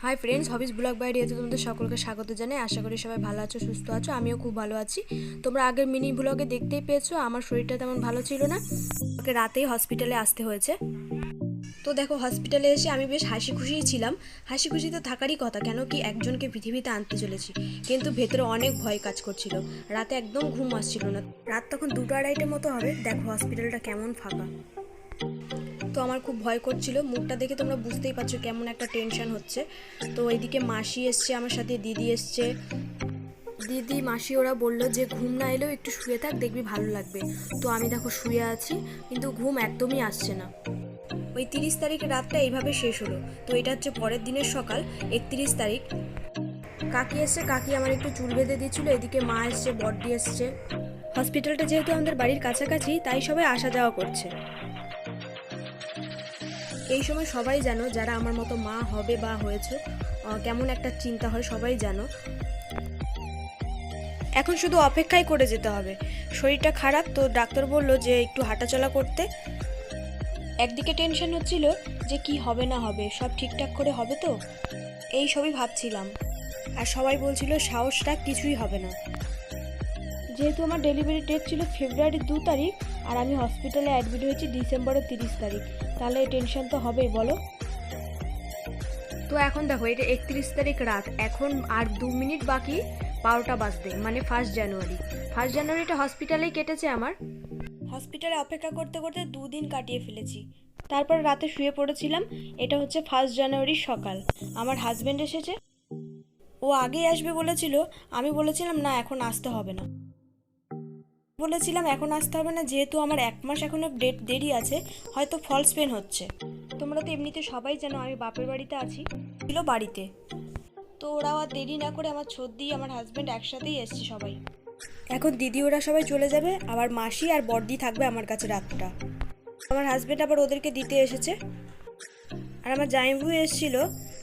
High friends, hobbies blog by রিয়াতে তোমাদের সকলকে স্বাগত জানাই। আশা করি সবাই ভালো আছো, সুস্থ আছো। আমিও খুব ভালো আছি। তোমরা আগের মিনি ব্লগে দেখতেই পেয়েছো আমার শরীরটা তেমন ভালো ছিল না, আমাকে রাতেই হসপিটালে আসতে হয়েছে। তো দেখো, হসপিটালে এসে আমি বেশ হাসি খুশিই ছিলাম। হাসি খুশি তো থাকারই কথা, কেন কি একজনকে পৃথিবীতে আনতে চলেছি। কিন্তু ভেতরে অনেক ভয় কাজ করছিল, রাতে একদম ঘুম আসছিল না। রাত তখন 2টা-2:30টার মতো হবে। দেখো হসপিটালটা কেমন ফাঁকা। তো আমার খুব ভয় করছিল, মুখটা দেখে তোমরা বুঝতেই পারছো কেমন একটা টেনশন হচ্ছে। তো এইদিকে মাসি এসছে, আমার সাথে দিদি এসছে। দিদি মাসি ওরা বললো যে ঘুম না এলেও একটু শুয়ে থাক, দেখবি ভালো লাগবে। তো আমি দেখো শুয়ে আছি, কিন্তু ঘুম একদমই আসছে না। ওই 30 তারিখের রাতটা এইভাবে শেষ হলো। তো এটা হচ্ছে পরের দিনের সকাল, 31 তারিখ। কাকি এসছে, কাকি আমার একটু চুল বেঁধে দিচ্ছিল। এদিকে মা এসছে, বড়দি এসছে। হসপিটালটা যেহেতু আমাদের বাড়ির কাছাকাছি, তাই সবাই আসা যাওয়া করছে। এই সময় সবাই জানো, যারা আমার মতো মা হবে বা হয়েছে, কেমন একটা চিন্তা হয় সবাই জানো। এখন শুধু অপেক্ষাই করে যেতে হবে। শরীরটা খারাপ, তো ডাক্তার বললো যে একটু হাঁটাচলা করতে। একদিকে টেনশন হচ্ছিল যে কি হবে না হবে, সব ঠিকঠাক করে হবে তো, এই সবই ভাবছিলাম। আর সবাই বলছিল সাহস রাখ, কিছুই হবে না। যেহেতু আমার ডেলিভারি ডেট ছিল ফেব্রুয়ারির 2 তারিখ, আর আমি হসপিটালে অ্যাডমিট হয়েছি ডিসেম্বরের 30 তারিখ, তাহলে টেনশন তো হবেই বলো। তো এখন দেখো, এটা 31 তারিখ রাত, এখন আর 2 মিনিট বাকি 12টা বাজতে, মানে 1 জানুয়ারি। 1 জানুয়ারিটা হসপিটালেই কেটেছে আমার। হসপিটালে অপেক্ষা করতে করতে 2 দিন কাটিয়ে ফেলেছি। তারপর রাতে শুয়ে পড়েছিলাম। এটা হচ্ছে 1 জানুয়ারির সকাল। আমার হাজবেন্ড এসেছে, ও আগেই আসবে বলেছিল। আমি বলেছিলাম না, এখন আসতে হবে না। বলেছিলাম এখন আসতে হবে না, যেহেতু আমার 1 মাস এখনো ডেট দেরি আছে, হয়তো ফলস পেন হচ্ছে। তোমরা তো এমনিতে সবাই জানো আমি বাপের বাড়িতে আছি, ছিল বাড়িতে। তো ওরাও আর দেরি না করে, আমার ছোটদি আমার হাজব্যান্ড একসাথেই এসছে সবাই। এখন দিদি ওরা সবাই চলে যাবে, আবার মাসি আর বড়দি থাকবে আমার কাছে রাতটা। আমার হাজব্যান্ড আবার ওদেরকে দিতে এসেছে। আর আমার জামাইবু এসেছিল,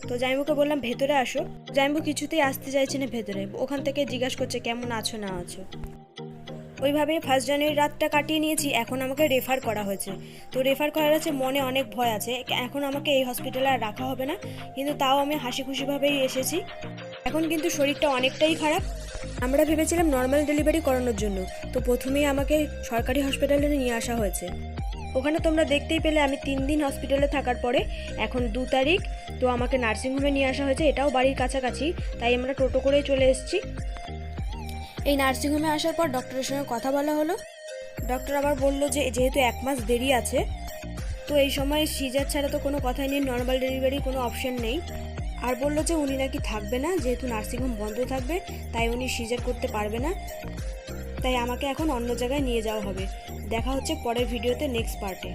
তো জামাইবুকে বললাম ভেতরে আসো। জামাইবু কিছুতেই আসতে চাইছে না ভেতরে, ওখান থেকে জিজ্ঞাসা করছে কেমন আছো না আছো। ওইভাবে 1 জানুয়ারি রাতটা কাটিয়ে নিয়েছি। এখন আমাকে রেফার করা হয়েছে। তো রেফার করার আছে, মনে অনেক ভয় আছে, এখন আমাকে এই হসপিটালে আর রাখা হবে না, কিন্তু তাও আমি হাসি খুশিভাবেই এসেছি। এখন কিন্তু শরীরটা অনেকটাই খারাপ। আমরা ভেবেছিলাম নর্মাল ডেলিভারি করানোর জন্য, তো প্রথমেই আমাকে সরকারি হসপিটালে নিয়ে আসা হয়েছে। ওখানে তোমরা দেখতেই পেলে আমি 3 দিন হসপিটালে থাকার পরে এখন 2 তারিখ, তো আমাকে নার্সিংহোমে নিয়ে আসা হয়েছে। এটাও বাড়ির কাছাকাছি, তাই আমরা টোটো করেই চলে এসেছি। এই নার্সিংহোমে আসার পর ডক্টরের সঙ্গে কথা বলা হলো। ডক্টর আবার বলল যে যেহেতু 1 মাস দেরি আছে, তো এই সময় সিজার ছাড়া তো কোনো কথাই নেই, নর্মাল ডেলিভারি কোনো অপশন নেই। আর বললো যে উনি নাকি থাকবে না, যেহেতু নার্সিংহোম বন্ধ থাকবে, তাই উনি সিজার করতে পারবে না। তাই আমাকে এখন অন্য জায়গায় নিয়ে যাওয়া হবে। দেখা হচ্ছে পরের ভিডিওতে, নেক্সট পার্টে।